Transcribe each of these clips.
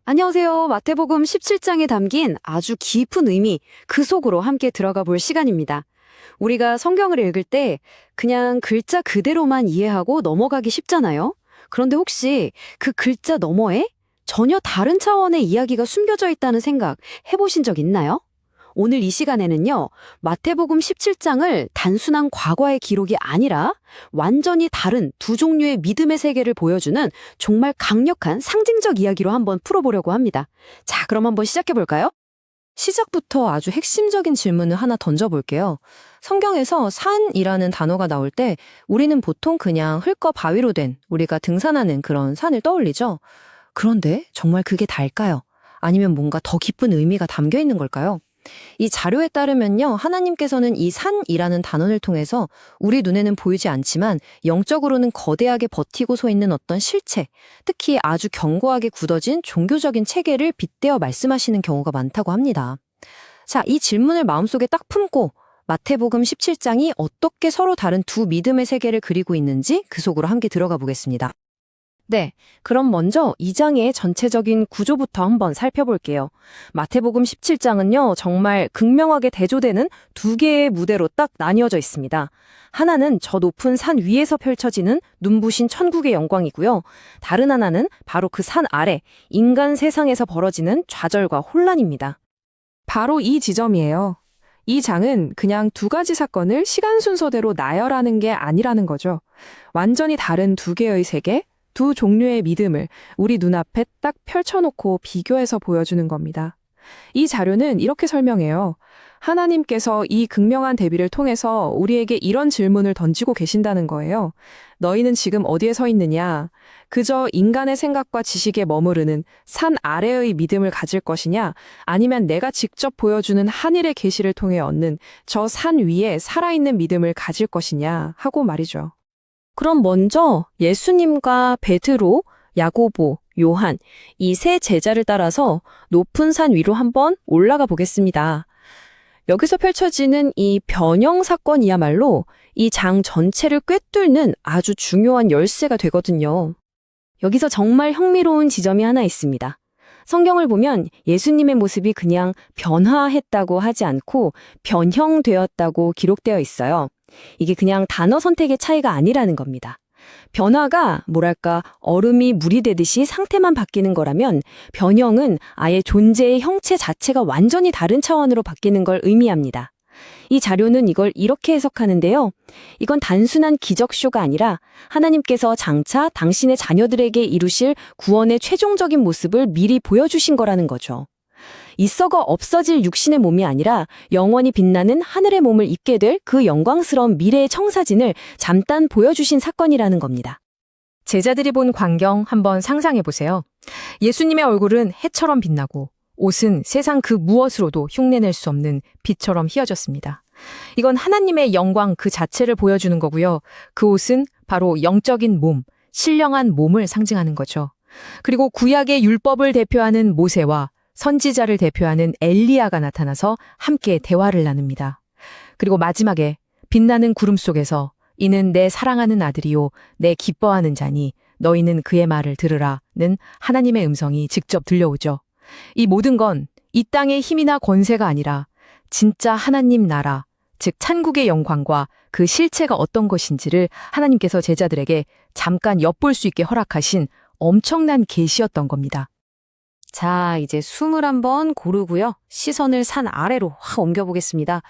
안녕하세요. 마태복음 17장에 담긴 아주 깊은 의미, 그 속으로 함께 들어가 볼 시간입니다. 우리가 성경을 읽을 때 그냥 글자 그대로만 이해하고 넘어가기 쉽잖아요. 그런데 혹시 그 글자 너머에 전혀 다른 차원의 이야기가 숨겨져 있다는 생각 해보신 적 있나요? 오늘 이 시간에는요, 마태복음 17장을 단순한 과거의 기록이 아니라 완전히 다른 두 종류의 믿음의 세계를 보여주는 정말 강력한 상징적 이야기로 한번 풀어보려고 합니다. 자, 그럼 한번 시작해볼까요? 시작부터 아주 핵심적인 질문을 하나 던져볼게요. 성경에서 산이라는 단어가 나올 때 우리는 보통 그냥 흙과 바위로 된 우리가 등산하는 그런 산을 떠올리죠. 그런데 정말 그게 다일까요? 아니면 뭔가 더 깊은 의미가 담겨 있는 걸까요? 이 자료에 따르면요, 하나님께서는 이 산이라는 단어를 통해서 우리 눈에는 보이지 않지만 영적으로는 거대하게 버티고 서 있는 어떤 실체, 특히 아주 견고하게 굳어진 종교적인 체계를 빗대어 말씀하시는 경우가 많다고 합니다. 자, 이 질문을 마음속에 딱 품고 마태복음 17장이 어떻게 서로 다른 두 믿음의 세계를 그리고 있는지 그 속으로 함께 들어가 보겠습니다. 네, 그럼 먼저 2장의 전체적인 구조부터 한번 살펴볼게요. 마태복음 17장은요, 정말 극명하게 대조되는 두 개의 무대로 딱 나뉘어져 있습니다. 하나는 저 높은 산 위에서 펼쳐지는 눈부신 천국의 영광이고요. 다른 하나는 바로 그 산 아래, 인간 세상에서 벌어지는 좌절과 혼란입니다. 바로 이 지점이에요. 이 장은 그냥 두 가지 사건을 시간 순서대로 나열하는 게 아니라는 거죠. 완전히 다른 두 개의 세계, 두 종류의 믿음을 우리 눈앞에 딱 펼쳐놓고 비교해서 보여주는 겁니다. 이 자료는 이렇게 설명해요. 하나님께서 이 극명한 대비를 통해서 우리에게 이런 질문을 던지고 계신다는 거예요. 너희는 지금 어디에 서 있느냐? 그저 인간의 생각과 지식에 머무르는 산 아래의 믿음을 가질 것이냐? 아니면 내가 직접 보여주는 하늘의 계시를 통해 얻는 저 산 위에 살아있는 믿음을 가질 것이냐? 하고 말이죠. 그럼 먼저 예수님과 베드로, 야고보, 요한 이 세 제자를 따라서 높은 산 위로 한번 올라가 보겠습니다. 여기서 펼쳐지는 이 변형 사건이야말로 이 장 전체를 꿰뚫는 아주 중요한 열쇠가 되거든요. 여기서 정말 흥미로운 지점이 하나 있습니다. 성경을 보면 예수님의 모습이 그냥 변화했다고 하지 않고 변형되었다고 기록되어 있어요. 이게 그냥 단어 선택의 차이가 아니라는 겁니다. 변화가 뭐랄까 얼음이 물이 되듯이 상태만 바뀌는 거라면 변형은 아예 존재의 형체 자체가 완전히 다른 차원으로 바뀌는 걸 의미합니다. 이 자료는 이걸 이렇게 해석하는데요. 이건 단순한 기적쇼가 아니라 하나님께서 장차 당신의 자녀들에게 이루실 구원의 최종적인 모습을 미리 보여주신 거라는 거죠. 있어가 없어질 육신의 몸이 아니라 영원히 빛나는 하늘의 몸을 입게 될 그 영광스러운 미래의 청사진을 잠깐 보여주신 사건이라는 겁니다. 제자들이 본 광경 한번 상상해 보세요. 예수님의 얼굴은 해처럼 빛나고 옷은 세상 그 무엇으로도 흉내낼 수 없는 빛처럼 휘어졌습니다. 이건 하나님의 영광 그 자체를 보여주는 거고요. 그 옷은 바로 영적인 몸, 신령한 몸을 상징하는 거죠. 그리고 구약의 율법을 대표하는 모세와 선지자를 대표하는 엘리야가 나타나서 함께 대화를 나눕니다. 그리고 마지막에 빛나는 구름 속에서 이는 내 사랑하는 아들이요 내 기뻐하는 자니 너희는 그의 말을 들으라는 하나님의 음성이 직접 들려오죠. 이 모든 건 이 땅의 힘이나 권세가 아니라 진짜 하나님 나라, 즉 천국의 영광과 그 실체가 어떤 것인지를 하나님께서 제자들에게 잠깐 엿볼 수 있게 허락하신 엄청난 계시였던 겁니다. 자, 이제 숨을 한번 고르고요. 시선을 산 아래로 확 옮겨보겠습니다.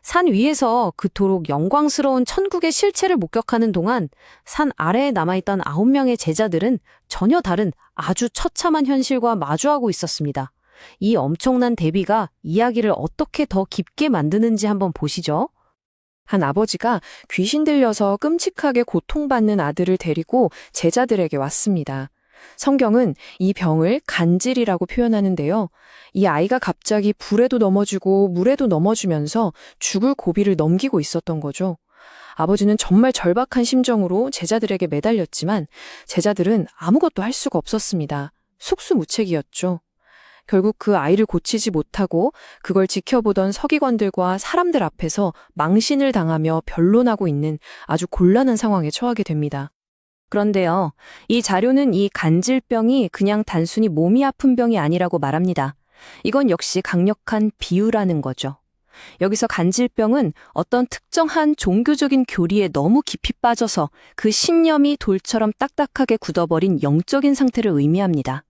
산 위에서 그토록 영광스러운 천국의 실체를 목격하는 동안 산 아래에 남아있던 9명의 제자들은 전혀 다른 아주 처참한 현실과 마주하고 있었습니다. 이 엄청난 대비가 이야기를 어떻게 더 깊게 만드는지 한번 보시죠. 한 아버지가 귀신 들려서 끔찍하게 고통받는 아들을 데리고 제자들에게 왔습니다. 성경은 이 병을 간질이라고 표현하는데요. 이 아이가 갑자기 불에도 넘어지고 물에도 넘어지면서 죽을 고비를 넘기고 있었던 거죠. 아버지는 정말 절박한 심정으로 제자들에게 매달렸지만 제자들은 아무것도 할 수가 없었습니다. 속수무책이었죠. 결국 그 아이를 고치지 못하고 그걸 지켜보던 서기관들과 사람들 앞에서 망신을 당하며 변론하고 있는 아주 곤란한 상황에 처하게 됩니다. 그런데요, 이 자료는 이 간질병이 그냥 단순히 몸이 아픈 병이 아니라고 말합니다. 이건 역시 강력한 비유라는 거죠. 여기서 간질병은 어떤 특정한 종교적인 교리에 너무 깊이 빠져서 그 신념이 돌처럼 딱딱하게 굳어버린 영적인 상태를 의미합니다.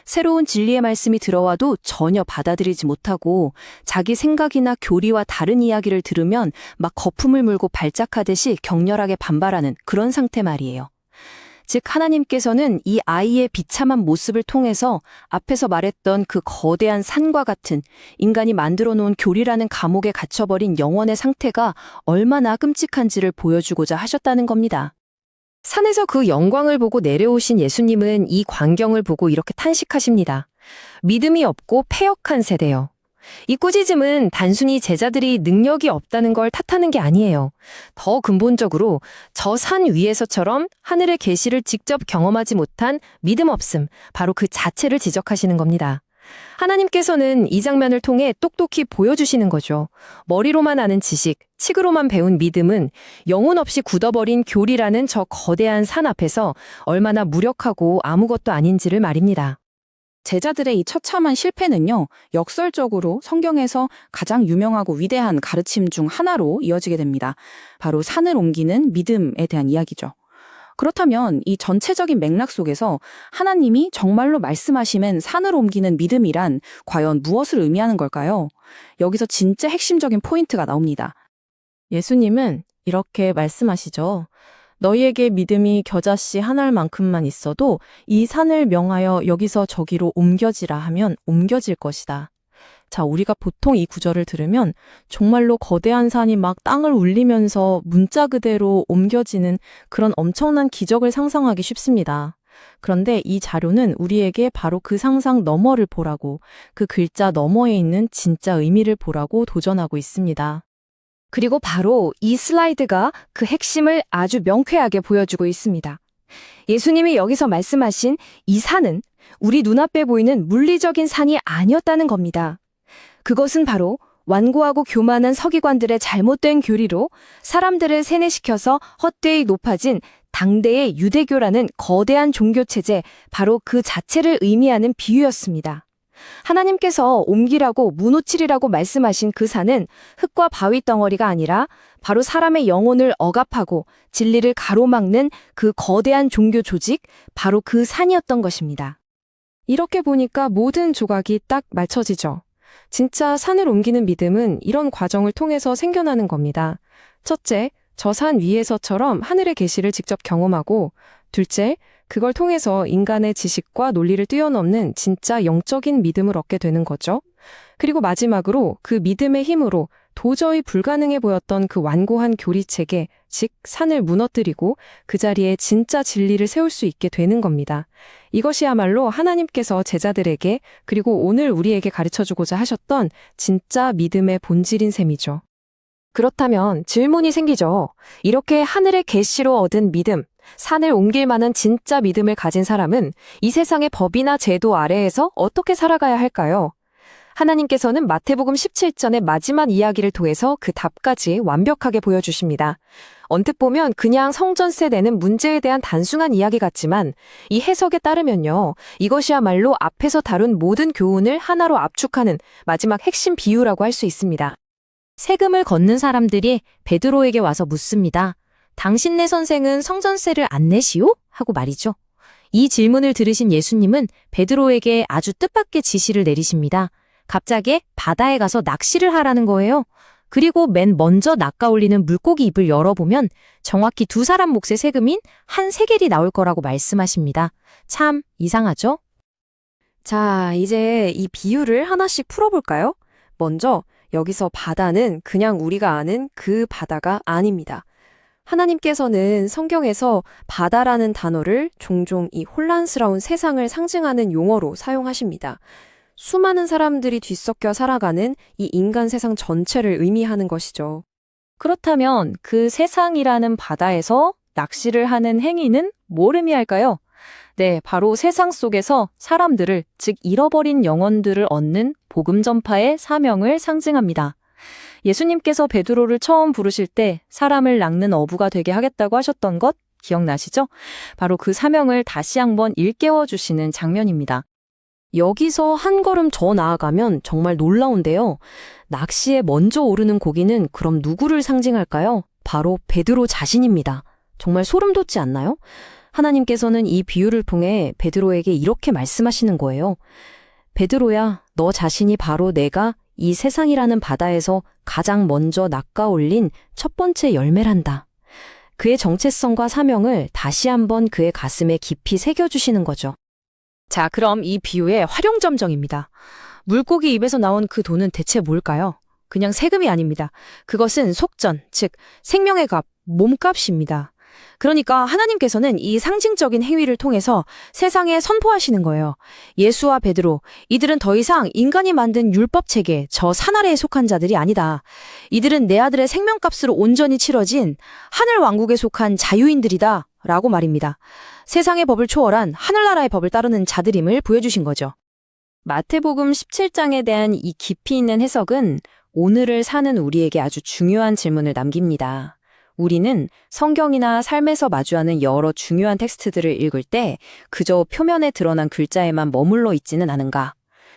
새로운 진리의 말씀이 들어와도 전혀 받아들이지 못하고 자기 생각이나 교리와 다른 이야기를 들으면 막 거품을 물고 발작하듯이 격렬하게 반발하는 그런 상태 말이에요. 즉 하나님께서는 이 아이의 비참한 모습을 통해서 앞에서 말했던 그 거대한 산과 같은 인간이 만들어 놓은 교리라는 감옥에 갇혀버린 영혼의 상태가 얼마나 끔찍한지를 보여주고자 하셨다는 겁니다. 산에서 그 영광을 보고 내려오신 예수님은 이 광경을 보고 이렇게 탄식하십니다. 믿음이 없고 패역한 세대요. 이 꾸짖음은 단순히 제자들이 능력이 없다는 걸 탓하는 게 아니에요. 더 근본적으로 저 산 위에서처럼 하늘의 계시를 직접 경험하지 못한 믿음 없음, 바로 그 자체를 지적하시는 겁니다. 하나님께서는 이 장면을 통해 똑똑히 보여주시는 거죠. 머리로만 아는 지식, 칙으로만 배운 믿음은 영혼 없이 굳어버린 교리라는 저 거대한 산 앞에서 얼마나 무력하고 아무것도 아닌지를 말입니다. 제자들의 이 처참한 실패는요, 역설적으로 성경에서 가장 유명하고 위대한 가르침 중 하나로 이어지게 됩니다. 바로 산을 옮기는 믿음에 대한 이야기죠. 그렇다면 이 전체적인 맥락 속에서 하나님이 정말로 말씀하시는 산을 옮기는 믿음이란 과연 무엇을 의미하는 걸까요? 여기서 진짜 핵심적인 포인트가 나옵니다. 예수님은 이렇게 말씀하시죠. 너희에게 믿음이 겨자씨 한 알만큼만 있어도 이 산을 명하여 여기서 저기로 옮겨지라 하면 옮겨질 것이다. 자, 우리가 보통 이 구절을 들으면 정말로 거대한 산이 막 땅을 울리면서 문자 그대로 옮겨지는 그런 엄청난 기적을 상상하기 쉽습니다. 그런데 이 자료는 우리에게 바로 그 상상 너머를 보라고, 그 글자 너머에 있는 진짜 의미를 보라고 도전하고 있습니다. 그리고 바로 이 슬라이드가 그 핵심을 아주 명쾌하게 보여주고 있습니다. 예수님이 여기서 말씀하신 이 산은 우리 눈앞에 보이는 물리적인 산이 아니었다는 겁니다. 그것은 바로 완고하고 교만한 서기관들의 잘못된 교리로 사람들을 세뇌시켜서 헛되이 높아진 당대의 유대교라는 거대한 종교체제, 바로 그 자체를 의미하는 비유였습니다. 하나님께서 옮기라고 무노칠이라고 말씀하신 그 산은 흙과 바위 덩어리가 아니라 바로 사람의 영혼을 억압하고 진리를 가로막는 그 거대한 종교 조직, 바로 그 산이었던 것입니다. 이렇게 보니까 모든 조각이 딱 맞춰지죠. 진짜 산을 옮기는 믿음은 이런 과정을 통해서 생겨나는 겁니다. 첫째, 저 산 위에서처럼 하늘의 계시를 직접 경험하고, 둘째, 그걸 통해서 인간의 지식과 논리를 뛰어넘는 진짜 영적인 믿음을 얻게 되는 거죠. 그리고 마지막으로 그 믿음의 힘으로 도저히 불가능해 보였던 그 완고한 교리체계, 즉 산을 무너뜨리고 그 자리에 진짜 진리를 세울 수 있게 되는 겁니다. 이것이야말로 하나님께서 제자들에게, 그리고 오늘 우리에게 가르쳐주고자 하셨던 진짜 믿음의 본질인 셈이죠. 그렇다면 질문이 생기죠. 이렇게 하늘의 계시로 얻은 믿음, 산을 옮길 만한 진짜 믿음을 가진 사람은 이 세상의 법이나 제도 아래에서 어떻게 살아가야 할까요? 하나님께서는 마태복음 17장의 마지막 이야기를 통해서 그 답까지 완벽하게 보여주십니다. 언뜻 보면 그냥 성전세 내는 문제에 대한 단순한 이야기 같지만 이 해석에 따르면요, 이것이야말로 앞에서 다룬 모든 교훈을 하나로 압축하는 마지막 핵심 비유라고 할 수 있습니다. 세금을 걷는 사람들이 베드로에게 와서 묻습니다. 당신네 선생은 성전세를 안 내시오? 하고 말이죠. 이 질문을 들으신 예수님은 베드로에게 아주 뜻밖의 지시를 내리십니다. 갑자기 바다에 가서 낚시를 하라는 거예요. 그리고 맨 먼저 낚아올리는 물고기 입을 열어보면 정확히 2사람 몫의 세금인 한 세겔이 나올 거라고 말씀하십니다. 참 이상하죠? 자, 이제 이 비유를 하나씩 풀어볼까요? 먼저 여기서 바다는 그냥 우리가 아는 그 바다가 아닙니다. 하나님께서는 성경에서 바다라는 단어를 종종 이 혼란스러운 세상을 상징하는 용어로 사용하십니다. 수많은 사람들이 뒤섞여 살아가는 이 인간 세상 전체를 의미하는 것이죠. 그렇다면 그 세상이라는 바다에서 낚시를 하는 행위는 뭘 의미할까요? 네, 바로 세상 속에서 사람들을, 즉 잃어버린 영혼들을 얻는 복음 전파의 사명을 상징합니다. 예수님께서 베드로를 처음 부르실 때 사람을 낚는 어부가 되게 하겠다고 하셨던 것, 기억나시죠? 바로 그 사명을 다시 한번 일깨워 주시는 장면입니다. 여기서 한 걸음 더 나아가면 정말 놀라운데요. 낚시에 먼저 오르는 고기는 그럼 누구를 상징할까요? 바로 베드로 자신입니다. 정말 소름 돋지 않나요? 하나님께서는 이 비유를 통해 베드로에게 이렇게 말씀하시는 거예요. 베드로야, 너 자신이 바로 내가 이 세상이라는 바다에서 가장 먼저 낚아올린 첫 번째 열매란다. 그의 정체성과 사명을 다시 한번 그의 가슴에 깊이 새겨주시는 거죠. 자, 그럼 이 비유의 활용점정입니다. 물고기 입에서 나온 그 돈은 대체 뭘까요? 그냥 세금이 아닙니다. 그것은 속전, 즉 생명의 값, 몸값입니다. 그러니까 하나님께서는 이 상징적인 행위를 통해서 세상에 선포하시는 거예요. 예수와 베드로, 이들은 더 이상 인간이 만든 율법 체계, 저 산 아래에 속한 자들이 아니다. 이들은 내 아들의 생명값으로 온전히 치러진 하늘 왕국에 속한 자유인들이다. 라고 말입니다. 세상의 법을 초월한 하늘나라의 법을 따르는 자들임을 보여주신 거죠. 마태복음 17장에 대한 이 깊이 있는 해석은 오늘을 사는 우리에게 아주 중요한 질문을 남깁니다. 우리는 성경이나 삶에서 마주하는 여러 중요한 텍스트들을 읽을 때 그저 표면에 드러난 글자에만 머물러 있지는 않은가?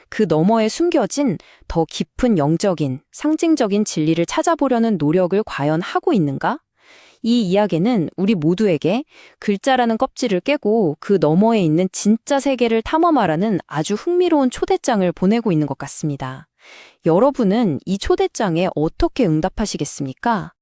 그 너머에 숨겨진 더 깊은 영적인, 상징적인 진리를 찾아보려는 노력을 과연 하고 있는가? 이 이야기는 우리 모두에게 글자라는 껍질을 깨고 그 너머에 있는 진짜 세계를 탐험하라는 아주 흥미로운 초대장을 보내고 있는 것 같습니다. 여러분은 이 초대장에 어떻게 응답하시겠습니까?